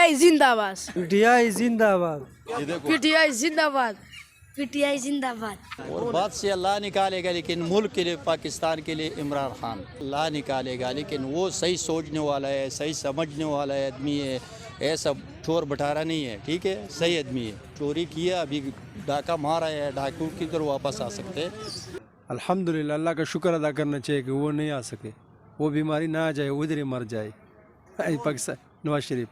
PTI जिंदाबाद। PTI जिंदाबाद। PTI जिंदाबाद। पीटीआई जिंदाबाद। और बात से अल्लाह निकालेगा, लेकिन मुल्क के लिए, पाकिस्तान के लिए इमरान खान अल्लाह निकालेगा, लेकिन वो सही सोचने वाला है, सही समझने वाला है आदमी है, ऐसा चोर बटारा नहीं है, ठीक है, सही आदमी है। चोरी किया, अभी डाका मारा है, डाकू किधर वापस आ सकते हैं। अल्हम्दुलिल्लाह, अल्लाह का शुक्र अदा करना चाहिए कि वो नहीं आ सके, वो बीमारी ना आ जाए, उधर ही मर जाए। पाकिस्तान नवाज शरीफ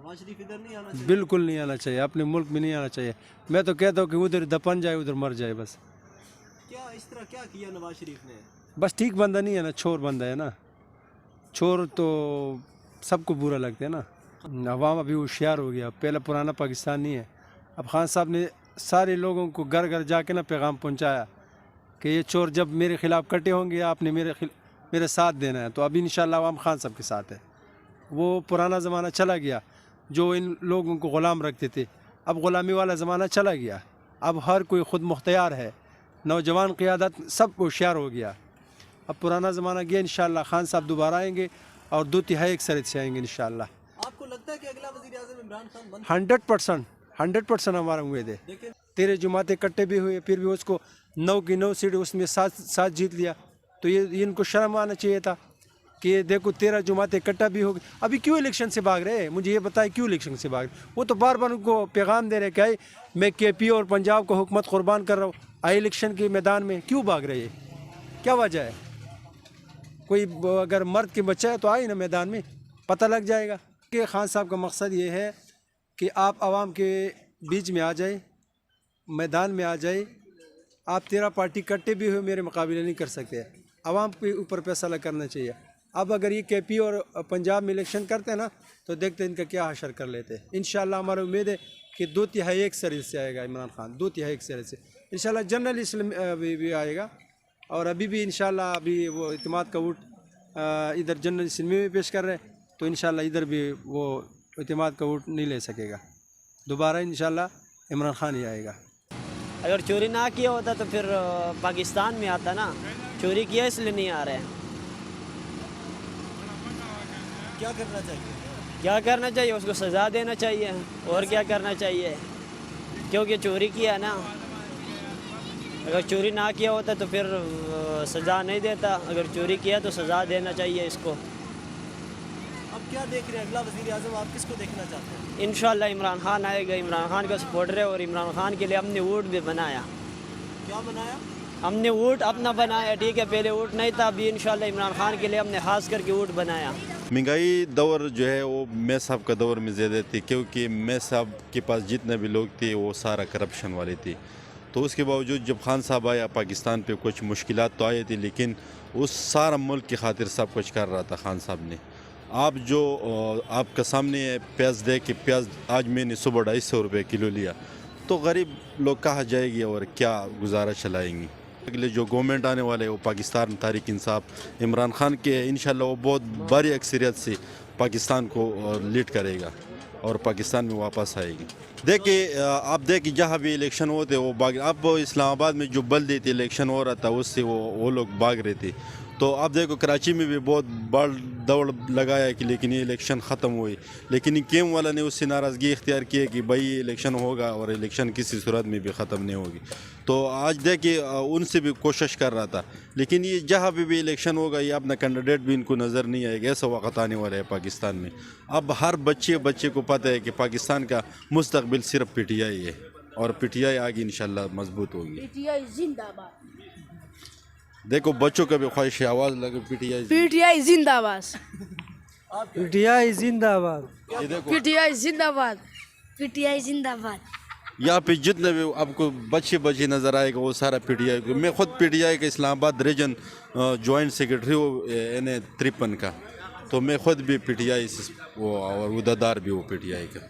इधर नहीं आना चाहिए। बिल्कुल नहीं आना चाहिए, अपने मुल्क में नहीं आना चाहिए। मैं तो कहता हूँ कि उधर दफन जाए, उधर मर जाए बस। क्या इस तरह क्या किया नवाज शरीफ ने? बस ठीक बंदा नहीं है ना, चोर बंदा है ना। चोर तो सबको बुरा लगता है ना। अवाम अभी होशियार हो गया, पहले पुराना पाकिस्तान नहीं है। अब खान साहब ने सारे लोगों को घर घर जाके ना पैगाम पहुंचाया कि ये चोर जब मेरे खिलाफ कटे होंगे, आपने मेरे साथ देना है। तो अभी इंशाल्लाह अवाम खान साहब के साथ है। वो पुराना ज़माना चला गया जो इन लोगों को ग़ुलाम रखते थे, अब ग़ुलामी वाला ज़माना चला गया। अब हर कोई ख़ुद मुख्तियार है, नौजवान क़ियादत सब होशियार हो गया। अब पुराना ज़माना गया, इंशाल्लाह खान साहब दोबारा आएंगे और 2/3 अक्सरियत से आएंगे इंशाल्लाह। आपको लगता है कि अगला वज़ीर आज़म इमरान खान बन? 100% हमारा उम्मीद है। 13 जुमाते कट्टे भी हुए, फिर भी उसको 9 की 9 सीट उसमें 7 जीत लिया। तो ये इनको शर्म आना चाहिए था कि देखो 13 जुमाते कट्टा भी हो गई। अभी क्यों इलेक्शन से भाग रहे हैं? मुझे ये बताएं क्यों इलेक्शन से भाग रहे? वो तो बार बार उनको पैगाम दे रहे कि मैं KP और पंजाब को हुकूमत कुर्बान कर रहा हूँ, आए इलेक्शन के मैदान में क्यों भाग रहे हैं? क्या वजह है? कोई अगर मर्द के बच्चा है तो आए ना मैदान में, पता लग जाएगा। कि खान साहब का मकसद ये है कि आप आवाम के बीच में आ जाए, मैदान में आ जाए। आप 13 पार्टी कट्टे भी हुए मेरे मुकाबले नहीं कर सकते। आवाम के ऊपर फैसला करना चाहिए। अब अगर ये KP और पंजाब में इलेक्शन करते हैं ना, तो देखते हैं इनका क्या हशर कर लेते हैं। इंशाल्लाह हमारा उम्मीद है कि 2/3 अक्सरियत से आएगा इमरान खान, 2/3 अक्सरियत से। इंशाल्लाह जनरल इसलिम भी आएगा। और अभी भी इंशाल्लाह अभी वो इत्तेमाद का वोट इधर जनरल इसलिम में पेश कर रहे हैं, तो इंशाल्लाह इधर भी वो इत्तेमाद का वोट नहीं ले सकेगा। दोबारा इंशाल्लाह इमरान खान ही आएगा। अगर चोरी ना किया होता तो फिर पाकिस्तान में आता ना, चोरी किया इसलिए नहीं आ रहे हैं। क्या करना चाहिए? क्या करना चाहिए? उसको सज़ा देना चाहिए, और क्या करना चाहिए? क्योंकि चोरी किया ना। अगर चोरी ना किया होता तो फिर सज़ा नहीं देता, अगर चोरी किया तो सज़ा देना चाहिए इसको। अब क्या देख रहे हैं अगला वज़ीर आज़म आप किसको देखना चाहते हैं? इंशाल्लाह इमरान खान आएगा। इमरान खान का सपोर्टर है और इमरान खान के लिए हमने वोट भी बनाया। क्या बनाया? हमने वोट अपना बनाया, ठीक है। पहले वोट नहीं था, अभी इंशाल्लाह इमरान खान के लिए हमने खास करके वोट बनाया। महंगाई दौर जो है वो मैं साहब का दौर में ज़्यादा थी, क्योंकि मैं साहब के पास जितने भी लोग थे वो सारा करप्शन वाले थे। तो उसके बावजूद जब खान साहब आया पाकिस्तान पे कुछ मुश्किलात तो आई थी, लेकिन उस सारा मुल्क की खातिर सब कुछ कर रहा था खान साहब ने। आप जो आपका सामने प्याज दे कि प्याज आज मैंने सुबह 250 रुपये किलो लिया, तो गरीब लोग कहाँ जाएगी और क्या गुजारा चलाएंगी? अगले जो गवर्नमेंट आने वाले वो पाकिस्तान तहरीक इंसाफ इमरान खान के इंशाल्लाह वो बहुत बड़ी अक्सरियत से पाकिस्तान को लीड करेगा और पाकिस्तान में वापस आएगी। देखिए आप देखिए जहाँ भी इलेक्शन होते वो भाग, अब इस्लामाबाद में जो बल्दी थी इलेक्शन हो रहा था उससे वो लोग भाग रहे थे। तो आप देखो कराची में भी बहुत बड़ दौड़ लगाया कि लेकिन ये इलेक्शन ख़त्म हुई, लेकिन केम वाला ने उससे नाराज़गी इख्तियार की है कि भाई ये इलेक्शन होगा और इलेक्शन किसी सूरत में भी ख़त्म नहीं होगी। तो आज देखिए उनसे भी कोशिश कर रहा था, लेकिन ये जहाँ भी इलेक्शन होगा ये अपना कैंडिडेट भी इनको नज़र नहीं आएगा। ऐसा वक्त आने वाला है पाकिस्तान में। अब हर बच्चे को पता है कि पाकिस्तान का मुस्तकबिल सिर्फ PTI है और PTI आगे इंशाल्लाह मजबूत होगी। पीटीआई जिंदाबाद। देखो बच्चों का भी ख्वाहिश आवाज़ लगे PTI जिंदाबाद। पीटीआई जिंदाबाद। पीटीआई जिंदाबाद। पीटीआई जिंदाबाद। यहाँ पे जितने भी आपको बच्चे नज़र आएगा वो सारा PTI को। मैं ख़ुद PTI का इस्लामाबाद रीजन जॉइंट सेक्रेटरी हूँ NA53 का, तो मैं ख़ुद भी PTI वो और उदादार भी हूँ PTI का।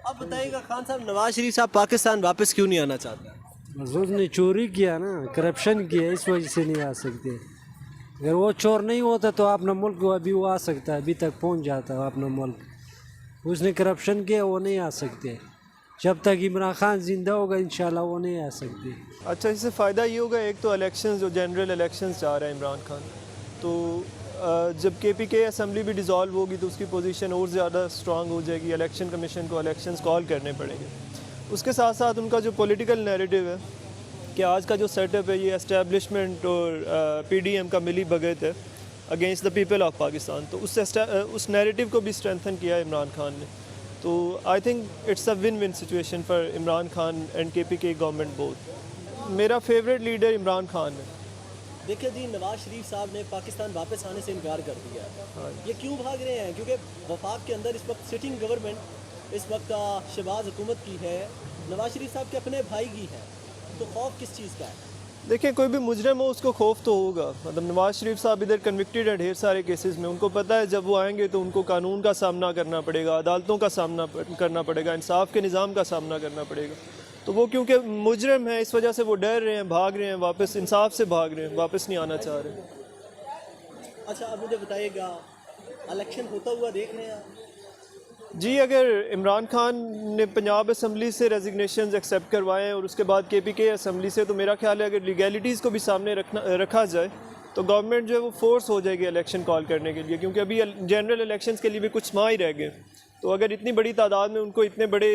अब बताइएगा खान साहब, नवाज शरीफ साहब पाकिस्तान वापस क्यों नहीं आना चाहते? उसने चोरी किया ना, करप्शन किया, इस वजह से नहीं आ सकते। अगर वो चोर नहीं होता तो अपना मुल्क अभी वो आ सकता है, अभी तक पहुंच जाता है अपना मुल्क। उसने करप्शन किया, वो नहीं आ सकते। जब तक इमरान खान जिंदा होगा इंशाल्लाह वो नहीं आ सकते। अच्छा, इससे फ़ायदा ये होगा, एक तो इलेक्शंस जो जनरल इलेक्शंस जा रहे हैं इमरान खान, तो جب KPK اسمبلی بھی ڈیزالو ہوگی تو اس کی پوزیشن اور زیادہ اسٹرانگ ہو جائے گی. الیکشن کمیشن کو الیکشنز کال کرنے پڑیں گے. اس کے ساتھ ساتھ ان کا جو پولیٹیکل نیریٹو ہے کہ آج کا جو سیٹ اپ ہے یہ اسٹیبلشمنٹ اور PDM کا ملی بھگت ہے against the people of Pakistan, تو اس نیریٹو کو بھی اسٹرینتھن کیا ہے عمران خان نے. تو I think it's a one one situation for Imran Khan and KPK government both. میرا فیوریٹ لیڈر عمران خان ہے. دیکھیں جی, نواز شریف صاحب نے پاکستان واپس آنے سے انکار کر دیا ہے. یہ کیوں بھاگ رہے ہیں؟ کیونکہ وفاق کے اندر اس وقت سٹنگ گورنمنٹ اس وقت شہباز حکومت کی ہے, نواز شریف صاحب کے اپنے بھائی کی ہے, تو خوف کس چیز کا ہے؟ دیکھیں, کوئی بھی مجرم ہو اس کو خوف تو ہوگا. مطلب نواز شریف صاحب ادھر کنوکٹیڈ ہیں ڈھیر سارے کیسز میں. ان کو پتہ ہے جب وہ آئیں گے تو ان کو قانون کا سامنا کرنا پڑے گا, عدالتوں کا سامنا کرنا پڑے گا, انصاف کے نظام کا سامنا کرنا پڑے گا. تو وہ کیونکہ مجرم ہیں اس وجہ سے وہ ڈر رہے ہیں, بھاگ رہے ہیں, واپس انصاف سے بھاگ رہے ہیں, واپس نہیں آنا چاہ رہے. اچھا, اب مجھے بتائیے گا, الیکشن ہوتا ہوا دیکھ رہے ہیں آپ؟ جی, اگر عمران خان نے پنجاب اسمبلی سے ریزگنیشنز ایکسیپٹ کروائے ہیں اور اس کے بعد KPK اسمبلی سے, تو میرا خیال ہے اگر لیگیلٹیز کو بھی سامنے رکھا جائے تو گورنمنٹ جو ہے وہ فورس ہو جائے گی الیکشن کال کرنے کے لیے, کیونکہ ابھی جنرل الیکشنز کے لیے بھی کچھ ماہ ہی رہ گئے. تو اگر اتنی بڑی تعداد میں ان کو اتنے بڑے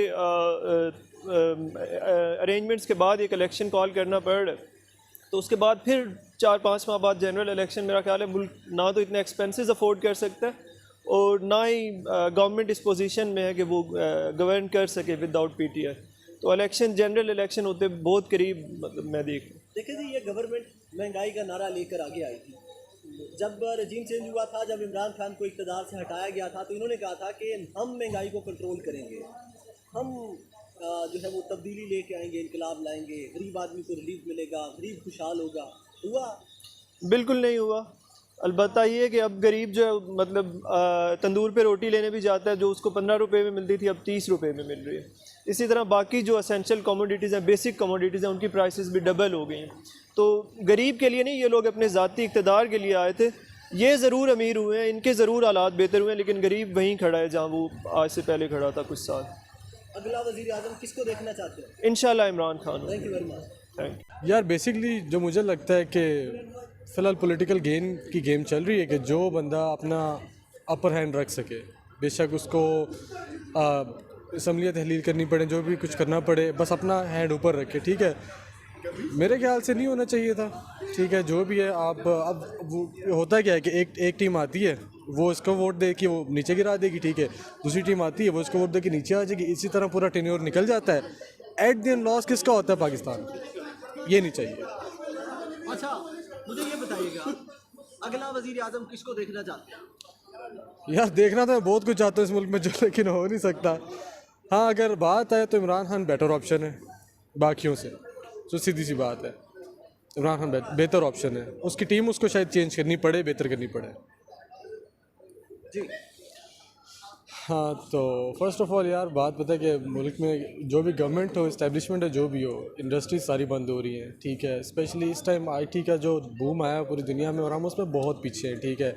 ارینجمنٹس کے بعد ایک الیکشن کال کرنا پڑ رہا ہے, تو اس کے بعد پھر 4-5 ماہ بعد جنرل الیکشن, میرا خیال ہے ملک نہ تو اتنے ایکسپینسز افورڈ کر سکتا ہے اور نہ ہی گورنمنٹ اس پوزیشن میں ہے کہ وہ گورن کر سکے ود آؤٹ PTI. تو الیکشن, جنرل الیکشن ہوتے بہت قریب مطلب میں دیکھ رہا ہوں. دیکھیں جی, یہ گورنمنٹ مہنگائی کا نعرہ لے کر آگے آئی تھی. جب رجیم چینج ہوا تھا, جب عمران خان کو اقتدار سے ہٹایا گیا تھا, تو انہوں نے کہا تھا کہ ہم مہنگائی کو کنٹرول کریں گے, ہم جو ہے وہ تبدیلی لے کے آئیں گے, انقلاب لائیں گے, غریب آدمی کو ریلیف ملے گا, غریب خوشحال ہوگا. ہوا؟ بالکل نہیں ہوا. البتہ یہ ہے کہ اب غریب جو ہے مطلب تندور پہ روٹی لینے بھی جاتا ہے, جو اس کو 15 روپے میں ملتی تھی اب 30 روپے میں مل رہی ہے. اسی طرح باقی جو اسینشل کموڈیٹیز ہیں, بیسک کموڈیٹیز ہیں, ان کی پرائسز بھی ڈبل ہو گئی ہیں. تو غریب کے لیے نہیں, یہ لوگ اپنے ذاتی اقتدار کے لیے آئے تھے. یہ ضرور امیر ہوئے ہیں, ان کے ضرور حالات بہتر ہوئے ہیں, لیکن غریب وہیں کھڑا ہے جہاں وہ آج سے پہلے کھڑا تھا کچھ سال. اگلا وزیر اعظم کس کو دیکھنا چاہتے ہیں؟ انشاءاللہ Imran Khan. Thank you very much. یار بیسکلی جو مجھے لگتا ہے کہ فی الحال پولیٹیکل گیم چل رہی ہے کہ جو بندہ اپنا اپر ہینڈ رکھ سکے, بے شک اس کو اسمبلیاں تحلیل کرنی پڑے, جو بھی کچھ کرنا پڑے, بس اپنا ہینڈ اوپر رکھے. ٹھیک ہے, میرے خیال سے نہیں ہونا چاہیے تھا. ٹھیک ہے, جو بھی ہے آپ اب وہ ہوتا کیا ہے کہ ایک ٹیم آتی ہے, وہ اس کو ووٹ دے کے وہ نیچے گرا دے گی. ٹھیک ہے, دوسری ٹیم آتی ہے, وہ اس کو ووٹ دے کے نیچے آ جائے گی. اسی طرح پورا ٹینیور نکل جاتا ہے. ایٹ دی اینڈ لاس کس کا ہوتا ہے؟ پاکستان. یہ نہیں چاہیے. اچھا, مجھے یہ بتائیے گا, اگلا وزیر اعظم کس کو دیکھنا چاہتے ہیں؟ یار دیکھنا تو میں بہت کچھ چاہتا ہوں اس ملک میں, جو لیکن ہو نہیں سکتا. ہاں, اگر بات ہے تو عمران خان بیٹر آپشن ہے باقیوں سے, تو سیدھی سی بات ہے, عمران خان بہتر آپشن ہے. اس کی ٹیم اس کو شاید چینج کرنی پڑے, بہتر کرنی پڑے. جی ہاں, تو فرسٹ آف آل یار بات پتہ ہے کہ ملک میں جو بھی گورنمنٹ ہو, اسٹیبلشمنٹ ہے, جو بھی ہو, انڈسٹریز ساری بند ہو رہی ہیں. ٹھیک ہے, اسپیشلی اس ٹائم IT کا جو بوم آیا پوری دنیا میں, اور ہم اس میں بہت پیچھے ہیں. ٹھیک ہے,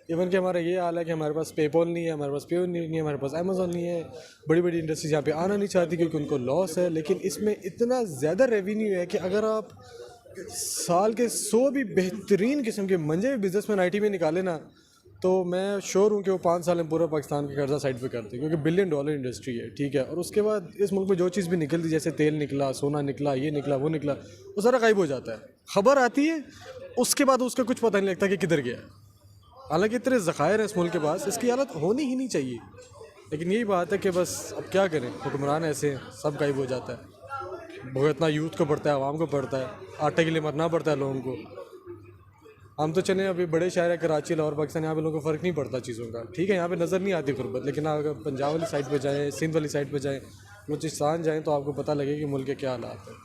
ایون کہ ہمارا یہ حال ہے کہ ہمارے پاس پے پال نہیں ہے, ہمارے پاس پیو نہیں ہے, ہمارے پاس امیزون نہیں ہے. بڑی بڑی انڈسٹریز یہاں پہ آنا نہیں چاہتی کیونکہ ان کو لاس ہے. لیکن اس میں اتنا زیادہ ریونیو ہے کہ اگر آپ سال کے 100 بھی بہترین قسم کے منجے بزنس مین IT میں نکالے نا, تو میں شور ہوں کہ وہ 5 سال میں پورا پاکستان کا قرضہ سائڈ پہ کرتے, کیونکہ $1 بلین انڈسٹری ہے. ٹھیک ہے, اور اس کے بعد اس ملک میں جو چیز بھی نکلتی, جیسے تیل نکلا, سونا نکلا, یہ نکلا, وہ نکلا, وہ سارا غائب ہو جاتا ہے. خبر آتی ہے, اس کے بعد اس کا کچھ پتہ نہیں لگتا کہ کدھر گیا. حالانکہ اتنے ذخائر ہیں اس ملک کے پاس, اس کی حالت ہونی ہی نہیں چاہیے. لیکن یہی بات ہے کہ بس اب کیا کریں, حکمران ایسے ہیں, سب غائب ہو جاتا ہے. بھگتنا یوتھ کو پڑتا ہے, عوام کو پڑتا ہے, آٹے کے لیے مرنا پڑتا ہے لوگوں کو. ہم تو چلیں ابھی بڑے شہر ہے کراچی, لاہور, پاکستان, یہاں پہ لوگوں کو فرق نہیں پڑتا چیزوں کا. ٹھیک ہے, یہاں پہ نظر نہیں آتی غربت, لیکن آپ اگر پنجاب والی سائڈ پہ جائیں, سندھ والی سائڈ پہ جائیں, بلوچستان جائیں, تو آپ کو پتہ لگے کہ ملک کے کیا حالات ہیں.